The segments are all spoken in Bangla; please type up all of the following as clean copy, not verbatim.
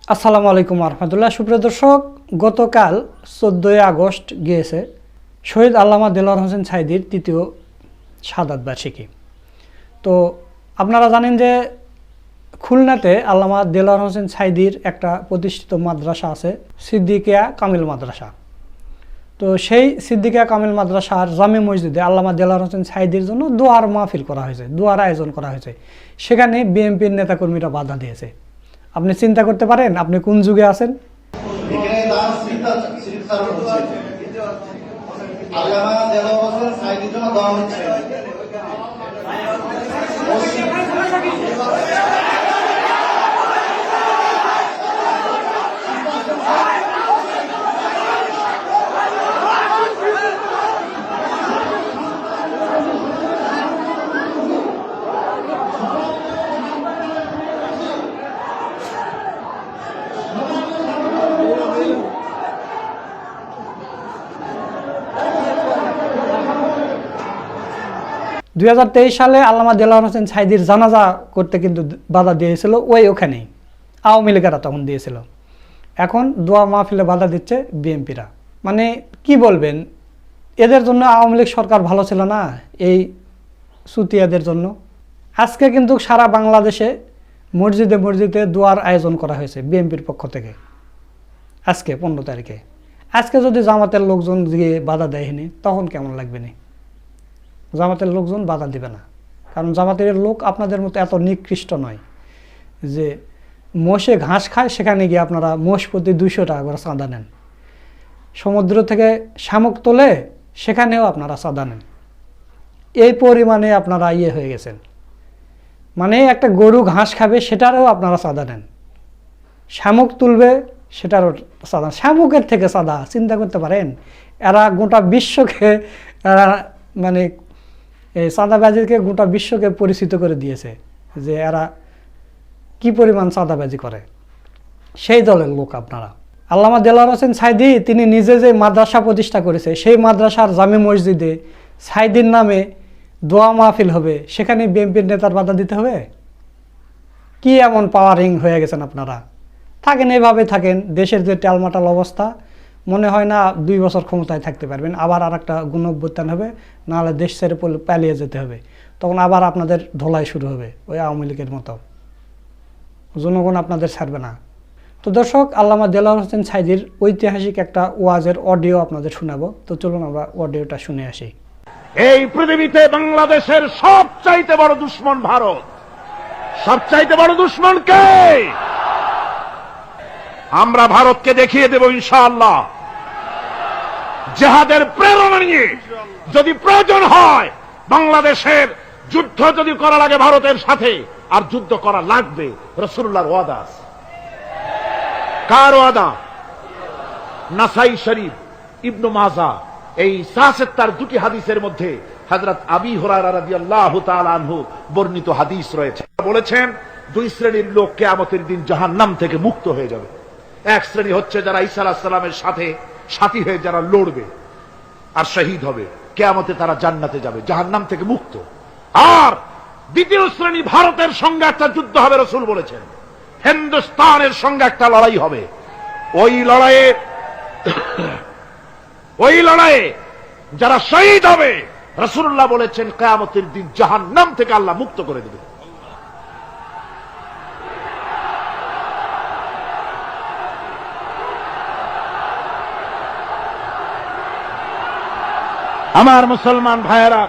আসসালামু আলাইকুম রহমতুল্লাহ। সুপ্রিয় দর্শক, গতকাল 14 আগস্ট গিয়েছে শহীদ আল্লামা দেলোয়ার হোসেন সাঈদীর তৃতীয় শাহাদাত বার্ষিকী। তো আপনারা জানেন যে খুলনাতে আল্লামা দেলোয়ার হোসেন সাঈদীর একটা প্রতিষ্ঠিত মাদ্রাসা আছে, সিদ্দিকিয়া কামিল মাদ্রাসা। তো সেই সিদ্দিকিয়া কামিল মাদ্রাসার জামে মসজিদে আল্লামা দেলোয়ার হোসেন সাঈদীর জন্য দোয়ার মাহফিল করা হয়েছে, দোয়ার আয়োজন করা হয়েছে। সেখানে বিএনপির নেতাকর্মীরা বাধা দিয়েছে। আপনি চিন্তা করতে পারেন আপনি কোন যুগে আছেন? আল্লামা দেলোয়ার হোসেন সাঈদীর জন্য দোয়া হচ্ছে। 2023 সালে আল্লামা দেলোয়ার হোসেন সাঈদীর জানাজা করতে কিন্তু বাধা দিয়েছিল ওখানেই আওয়ামী লীগেরা তখন দিয়েছিল। এখন দোয়া মাহফিলে বাধা দিচ্ছে বিএনপিরা। মানে কি বলবেন, এদের জন্য আওয়ামী লীগ সরকার ভালো ছিল না, এই সুতিয়াদের জন্য। আজকে কিন্তু সারা বাংলাদেশে মসজিদে মসজিদে দোয়ার আয়োজন করা হয়েছে বিএনপির পক্ষ থেকে। আজকে 15 তারিখে আজকে যদি জামাতের লোকজন গিয়ে বাধা দেয়নি তখন কেমন লাগবে না? জামাতের লোকজন বাধা দিবে না, কারণ জামাতের লোক আপনাদের মতো এত নিকৃষ্ট নয় যে মোষে ঘাস খায় সেখানে গিয়ে আপনারা মোষ প্রতি 200 টাকা করে চাঁদা নেন। সমুদ্র থেকে শামুক তোলে সেখানেও আপনারা চাঁদা নেন। এই পরিমাণে আপনারা হয়ে গেছেন। মানে একটা গরু ঘাস খাবে সেটারও আপনারা চাঁদা নেন, শামুক তুলবে সেটারও চাঁদা। শামুকের থেকে চাঁদা, চিন্তা করতে পারেন? এরা গোটা বিশ্বকে মানে এই চাঁদাবাজিকে গোটা বিশ্বকে পরিচিত করে দিয়েছে যে এরা কি পরিমাণ চাঁদাবাজি করে। সেই দলের লোক আপনারা। আল্লামা দেলোয়ার হোসেন সাঈদী তিনি নিজে যে মাদ্রাসা প্রতিষ্ঠা করেছে, সেই মাদ্রাসার জামে মসজিদে সাঈদীর নামে দোয়া মাহফিল হবে, সেখানে বিএনপির নেতার বাধা দিতে হবে? কি এমন পাওয়ারিং হয়ে গেছেন আপনারা? থাকেন এভাবে থাকেন। দেশের যে টালমাটাল অবস্থা, মনে হয় না 2 বছর ক্ষমতায় থাকতে পারবেন। আবার আর একটা গণঅভ্যুত্থান হবে, নাহলে দেশ ছেড়ে পালিয়ে যেতে হবে। তখন আবার আপনাদের ধোলাই শুরু হবে ওই আওয়ামী লীগের মতো। জনগণ আপনাদের ছাড়বে না। তো দর্শক, আল্লামা দেলোয়ার হোসেন সাঈদীর ঐতিহাসিক একটা ওয়াজের অডিও আপনাদের শোনাবো। তো চলুন আমরা অডিওটা শুনে আসি। এই পৃথিবীতে বাংলাদেশের সবচাইতে বড় দুশ্মন ভারত। সবচাইতে বড় দুশ্মন কে? আমরা ভারতকে দেখিয়ে দেব ইনশাআল্লাহ। জিহাদের প্রেরণা নিয়ে যদি প্রয়োজন হয় বাংলাদেশের যুদ্ধ যদি করা লাগে ভারতের সাথে, আর যুদ্ধ করা লাগবে, রাসূলুল্লাহর ওয়াদা। কার ওয়াদা? নাসাই শরীফ, ইবনে মাজাহ, এই তার 2টি হাদিসের মধ্যে হযরত আবী হুরায়রা রাদিয়াল্লাহু তাআলা আনহু বর্ণিত হাদিস রয়েছে। বলেছেন 2 শ্রেণীর লোক কিয়ামতের দিন জাহান্নাম থেকে মুক্ত হয়ে যাবে। এক শ্রেণী হচ্ছে যারা ঈসা আলাইহিস সালামের সাথে সাথী হয়ে যারা লড়বে আর শহীদ হবে, কিয়ামতে তারা জান্নাতে যাবে, জাহান্নাম থেকে মুক্ত। আর দ্বিতীয় শ্রেণী ভারতের সঙ্গে একটা যুদ্ধ হবে, রাসূল বলেছেন হিন্দুস্তানের সঙ্গে একটা লড়াই হবে। ওই লড়াইয়ে যারা শহীদ হবে, রাসূলুল্লাহ বলেছেন কিয়ামতের দিন জাহান্নাম থেকে আল্লাহ মুক্ত করে দেবে। আমার মুসলমান ভাইয়েরা,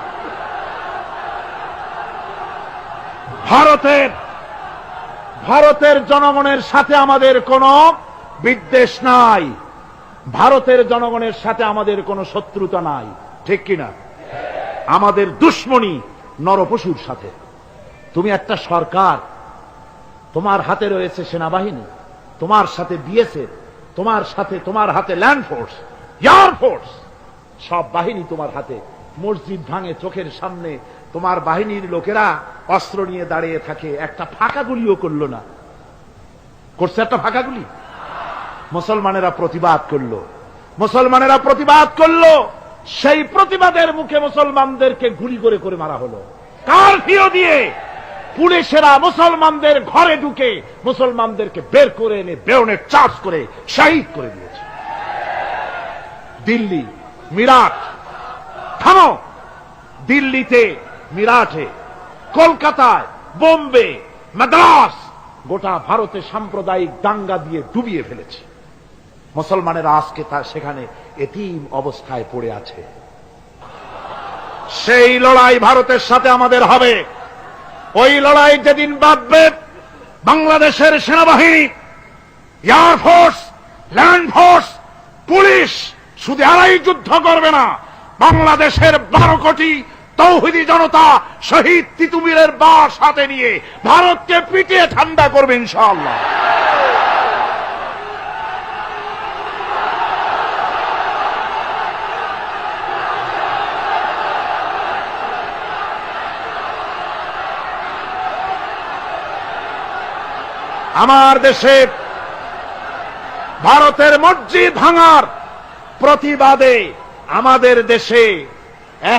ভারতের জনগণের সাথে আমাদের কোনো বিদ্বেষ নাই, ভারতের জনগণের সাথে আমাদের কোনো শত্রুতা নাই, ঠিক কিনা? আমাদের দুশ্মনী নরপশুর সাথে। তুমি একটা সরকার, তোমার হাতে রয়েছে সেনাবাহিনী, তোমার সাথে বিএসএফ, তোমার হাতে ল্যান্ড ফোর্স, এয়ার ফোর্স, সব বাহিনী তোমার হাতে। মসজিদ ভাঙে চোখের সামনে, তোমার বাহিনীর লোকেরা অস্ত্র নিয়ে দাঁড়িয়ে থাকে, একটা ফাঁকা গুলিও করলো না। করছে একটা ফাঁকা গুলি? মুসলমানেরা প্রতিবাদ করলো, সেই প্রতিবাদের মুখে মুসলমানদেরকে গুলি করে করে মারা হলো। কারফিউ দিয়ে পুলিশেরা মুসলমানদের ঘরে ঢুকে মুসলমানদেরকে বের করে এনে বেরোনের চার্জ করে শহীদ করে দিয়েছে। দিল্লি, মিরাট, থামো। দিল্লিতে, মিরাটে, কলকাতায়, বোম্বে, মাদ্রাস, গোটা ভারতে সাম্প্রদায়িক দাঙ্গা দিয়ে ডুবিয়ে ফেলেছে। মুসলমানেরা আজকে তার সেখানে এতিম অবস্থায় পড়ে আছে। সেই লড়াই ভারতের সাথে আমাদের হবে। ওই লড়াই যেদিন বাঁধবে, বাংলাদেশের সেনাবাহিনী, এয়ারফোর্স, ল্যান্ড ফোর্স, পুলিশ শুধু এরাই যুদ্ধ করবে না, বাংলাদেশের 12 কোটি তৌহিদি জনতা শহীদ তিতুমিরের বাস হাতে নিয়ে ভারতকে পিটিয়ে ঠান্ডা করবে ইনশাআল্লাহ। আমার দেশে ভারতের মসজিদ ভাঙার প্রতিবাদে আমাদের দেশে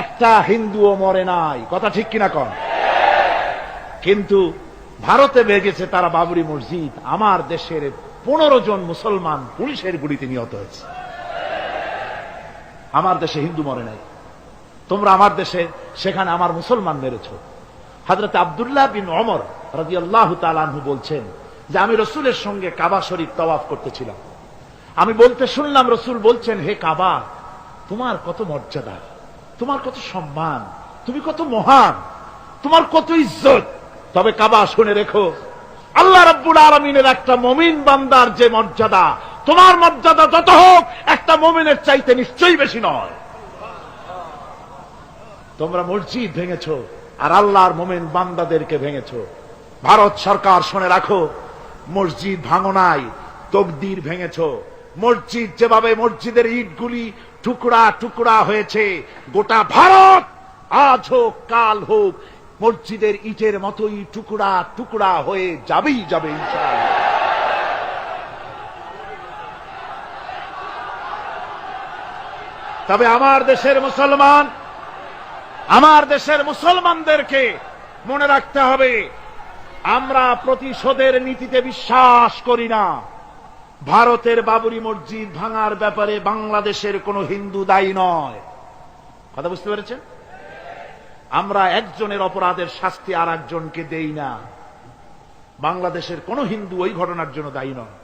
একটা হিন্দুও মরে নাই, কথা ঠিক কিনা কন? কিন্তু ভারতে ভেঙেছে তারা বাবরি মসজিদ, আমার দেশের 15 জন মুসলমান পুলিশের গুলিতে নিহত হয়েছে। আমার দেশে হিন্দু মরে নাই। তোমরা আমার দেশে সেখানে আমার মুসলমান মেরেছ। হযরত আব্দুল্লাহ বিন ওমর রাদিয়াল্লাহু তাআলা আনহু বলছেন যে আমি রসুলের সঙ্গে কাবা শরীফ তাওয়াফ করতেছিলাম। আমি বলতে শুনলাম রসুল বলছেন, হে কাবা, তোমার কত মর্যাদা, তোমার কত সম্মান, তুমি কত মহান, তোমার কত ইজ্জত। তবে কাবা শুনে রেখো, আল্লাহ রাব্বুল আলামিনের একটা মুমিন বান্দার যে মর্যাদা, তোমার মর্যাদা যত হোক একটা মুমিনের চাইতে নিশ্চয়ই বেশি নয়। তোমরা মসজিদ ভেঙেছো আর আল্লাহর মুমিন বান্দাদেরকে ভেঙেছো। ভারত সরকার শুনে রাখো, মসজিদ ভাঙো নাই, তকদির ভেঙেছো। মসজিদ যেভাবে মসজিদের ইটগুলি টুকরা টুকরা হয়েছে, গোটা ভারত আজ হোক কাল হোক মসজিদের ইটের মতোই টুকরা টুকরা হয়ে যাবেই যাবে ইনশাআল্লাহ। তবে আমার দেশের মুসলমানদেরকে মনে রাখতে হবে, আমরা প্রতিশোধের নীতিতে বিশ্বাস করি না। ভারতের বাবরি মসজিদ ভাঙার ব্যাপারে বাংলাদেশের কোন হিন্দু দায়ী নয়। কথা বুঝতে পেরেছেন? আমরা একজনের অপরাধের শাস্তি আর একজনকে দেই না। বাংলাদেশের কোন হিন্দু ওই ঘটনার জন্য দায়ী নয়।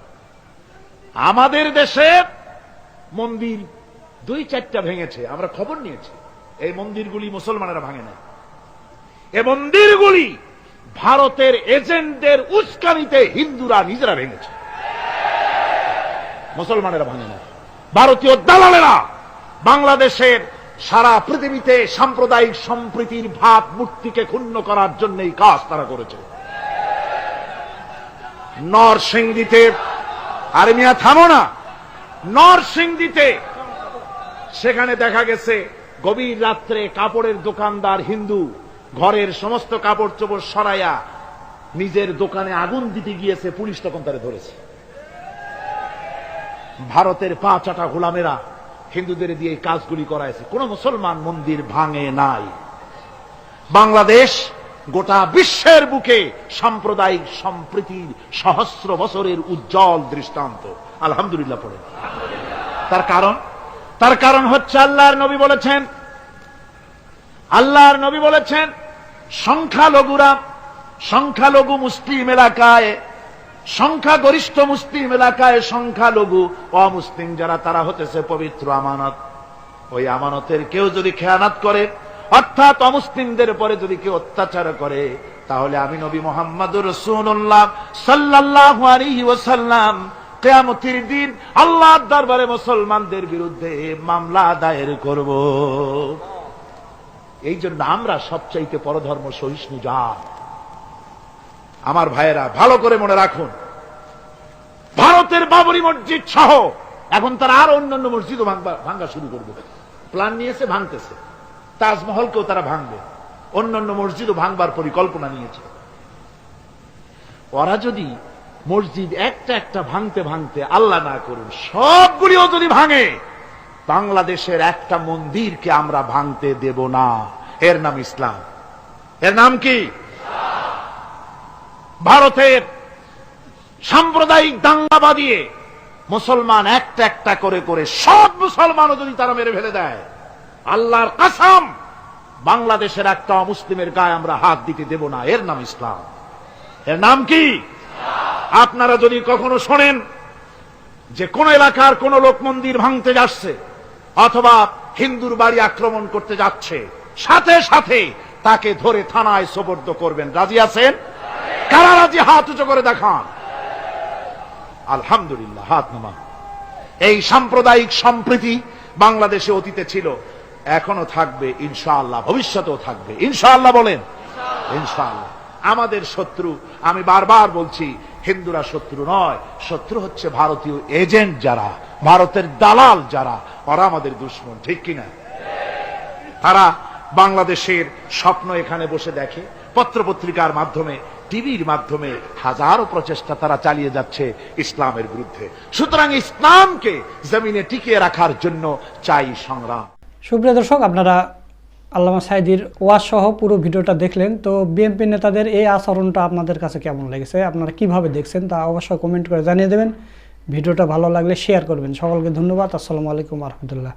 আমাদের দেশে মন্দির 2-4টা ভেঙেছে, আমরা খবর নিয়েছি। এই মন্দিরগুলি মুসলমানেরা ভাঙে না। এই মন্দিরগুলি ভারতের এজেন্টদের উস্কানিতে হিন্দুরা নিজেরা ভেঙেছে, মুসলমানেরা ভাঙে না। ভারতীয় দালালেরা বাংলাদেশের সারা পৃথিবীতে সাম্প্রদায়িক সম্প্রীতির ভাব মূর্তিকে ক্ষুণ্ণ করার জন্য এই কাজ তারা করেছে। নরসিংদীতে, আরে মিয়া থামো না, নরসিংদীতে সেখানে দেখা গেছে গভীর রাত্রে কাপড়ের দোকানদার হিন্দু ঘরের সমস্ত কাপড় চোপড় সরাইয়া নিজের দোকানে আগুন দিতে গিয়েছে, পুলিশ তখন তারে ধরেছে। ভারতের 5 গোলামেরা হিন্দুদের দিয়ে এই কাজগুলি করাইছে। কোন মুসলমান মন্দির ভাঙে নাই। বাংলাদেশ গোটা বিশ্বের বুকে সাম্প্রদায়িক সম্প্রীতির সহস্র বছরের উজ্জ্বল দৃষ্টান্ত। আলহামদুলিল্লাহ পড়ে। তার কারণ হচ্ছে আল্লাহর নবী বলেছেন সংখ্যালঘু মুসলিম এলাকায়, সংখ্যাগরিষ্ঠ মুসলিম এলাকায় সংখ্যালঘু অমুসলিম যারা, তারা হতেছে পবিত্র আমানত। ওই আমানতের কেউ যদি খেয়ানত করে, অর্থাৎ অমুসলিমদের পরে যদি কেউ অত্যাচার করে, তাহলে আমি নবী মুহাম্মদুর রাসূলুল্লাহ সাল্লাল্লাহু আলাইহি ওয়াসাল্লাম কিয়ামতের দিন আল্লাহর দরবারে মুসলমানদের বিরুদ্ধে মামলা দায়ের করব। এই জন্য আমরা সবচাইতে পরধর্ম সহিষ্ণু জাত। আমার ভাইয়েরা ভালো করে মনে রাখুন, ভারতের বাবরি মসজিদ সহ এখন তারা আরো অন্যান্য মসজিদও ভাঙ্গা শুরু করবে, প্ল্যান নিয়েছে, ভাঙতেছে। তাজমহলকেও তারা ভাঙবে, অন্যান্য মসজিদও ভাঙবার পরিকল্পনা নিয়েছে। ওরা যদি মসজিদ একটা একটা ভাঙতে ভাঙতে, আল্লাহ না করুন, সবগুলিও যদি ভাঙে, বাংলাদেশের একটা মন্দিরকে আমরা ভাঙতে দেব না। এর নাম ইসলাম। এর নাম কি? ভারতের সাম্প্রদায়িক দাঙ্গা বাঁধিয়ে মুসলমান একটা একটা করে করে সব মুসলমানও যদি তারা মেরে ফেলে দেয়, আল্লাহর কসম বাংলাদেশের একটা মুসলিমের গায়ে আমরা হাত দিতে দেব না। এর নাম ইসলাম। এর নাম কি? আপনারা যদি কখনো শোনেন যে কোন এলাকার কোন লোক মন্দির ভাঙতে যাচ্ছে অথবা হিন্দুর বাড়ি আক্রমণ করতে যাচ্ছে, সাথে সাথে তাকে ধরে থানায় সোপর্দ করবেন। রাজি আছেন? কারা রাজি? হাত উঁচু করে দেখান। আলহামদুলিল্লাহ, হাত নামান। এই সাম্প্রদায়িক সম্প্রীতি বাংলাদেশে অতীতে ছিল, এখনো থাকবে ইনশাআল্লাহ, ভবিষ্যতেও থাকবে ইনশাআল্লাহ। বলেন ইনশাআল্লাহ। আমাদের শত্রু, আমি বারবার বলছি, হিন্দুরা শত্রু নয়, শত্রু হচ্ছে ভারতীয় এজেন্ট যারা, ভারতের দালাল যারা, ওরা আমাদের দুশমন। ঠিক কিনা? তারা বাংলাদেশের স্বপ্ন এখানে বসে দেখে, পত্রপত্রিকার মাধ্যমে, টিভির মাধ্যমে হাজারো প্রচেষ্টা তারা চালিয়ে যাচ্ছে ইসলামের বিরুদ্ধে। সুতরাং ইসলামকে জমিনে টিকিয়ে রাখার জন্য চাই সংগ্রাম। সুপ্রিয় দর্শক, আপনারা আল্লামা সাঈদীর ওয়াজ সহ পুরো ভিডিওটা দেখলেন। তো বিএনপি নেতাদের এই আচরণটা আপনাদের কাছে কেমন লেগেছে, আপনারা কিভাবে দেখছেন তা অবশ্যই কমেন্ট করে জানিয়ে দেবেন। ভিডিওটা ভালো লাগলে শেয়ার করবেন। সকলকে ধন্যবাদ। আসসালামু আলাইকুম ওয়া রাহমাতুল্লাহ।